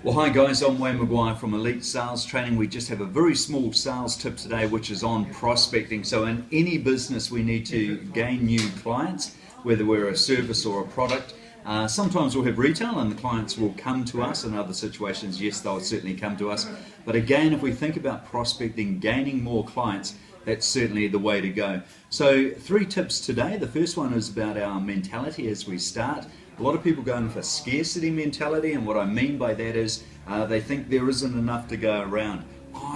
Well, hi guys, I'm Wayne Maguire from Elite Sales Training. We just have a very small sales tip today, which is on prospecting. So in any business, we need to gain new clients, whether we're a service or a product. Sometimes we'll have retail and the clients will come to us. In other situations, yes, they'll certainly come to us. But again, if we think about prospecting, gaining more clients, that's certainly the way to go. So 3 tips today. The first one is about our mentality as we start. A lot of people go in for scarcity mentality, and what I mean by that is they think there isn't enough to go around.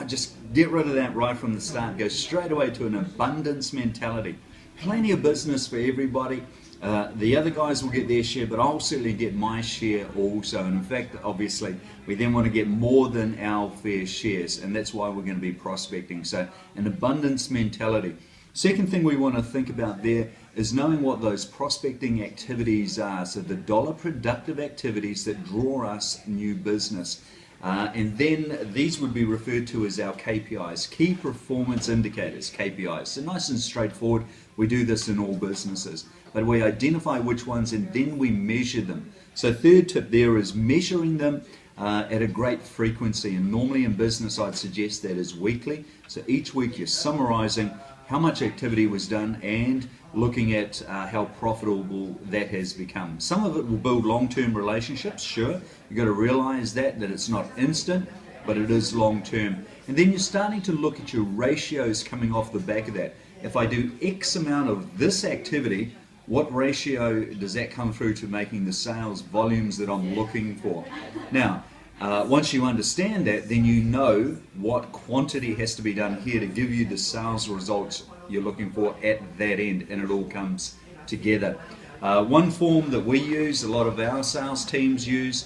Just get rid of that right from the start. Go straight away to an abundance mentality. Plenty of business for everybody. The other guys will get their share, but I'll certainly get my share also. And in fact, obviously, we then want to get more than our fair shares, and that's why we're going to be prospecting. So an abundance mentality. Second thing we want to think about there is knowing what those prospecting activities are. So the dollar productive activities that draw us new business. And then these would be referred to as our KPIs, key performance indicators, KPIs. So nice and straightforward. We do this in all businesses. But we identify which ones and then we measure them. So third tip there is measuring them at a great frequency. And normally in business I'd suggest that is weekly. So each week you're summarizing how much activity was done and looking at how profitable that has become. Some of it will build long-term relationships, sure. You've got to realize that it's not instant, but it is long-term. And then you're starting to look at your ratios coming off the back of that. If I do X amount of this activity, what ratio does that come through to making the sales volumes that I'm looking for? Now, once you understand that, then you know what quantity has to be done here to give you the sales results you're looking for at that end, and it all comes together. One form that we use, a lot of our sales teams use,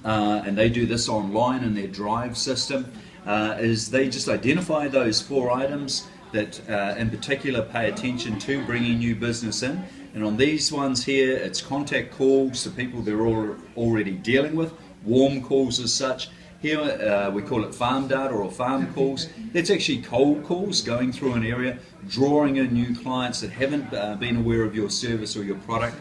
and they do this online in their drive system, is they just identify those 4 items that in particular pay attention to bringing new business in. And on these ones here, it's contact calls to people they're already dealing with, warm calls as such. Here we call it farm data or farm calls. That's actually cold calls, going through an area, drawing in new clients that haven't been aware of your service or your product.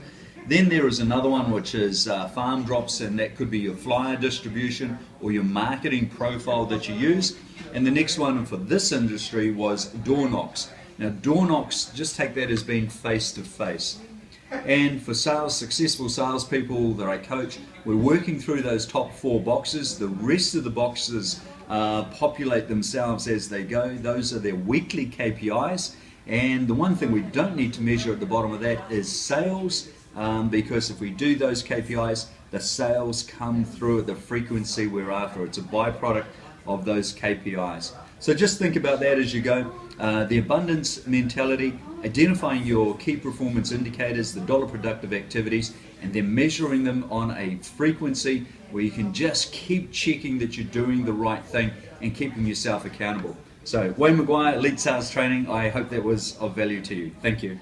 Then there is another one which is farm drops, and that could be your flyer distribution or your marketing profile that you use. And the next one for this industry was door knocks. Now door knocks, just take that as being face to face. And for successful salespeople that I coach, we're working through those top 4 boxes. The rest of the boxes populate themselves as they go. Those are their weekly KPIs. And the one thing we don't need to measure at the bottom of that is sales, because if we do those KPIs, the sales come through at the frequency we're after. It's a byproduct of those KPIs. So just think about that as you go. The abundance mentality, identifying your key performance indicators, the dollar productive activities, and then measuring them on a frequency where you can just keep checking that you're doing the right thing and keeping yourself accountable. So Wayne Maguire, Elite Sales Training, I hope that was of value to you. Thank you.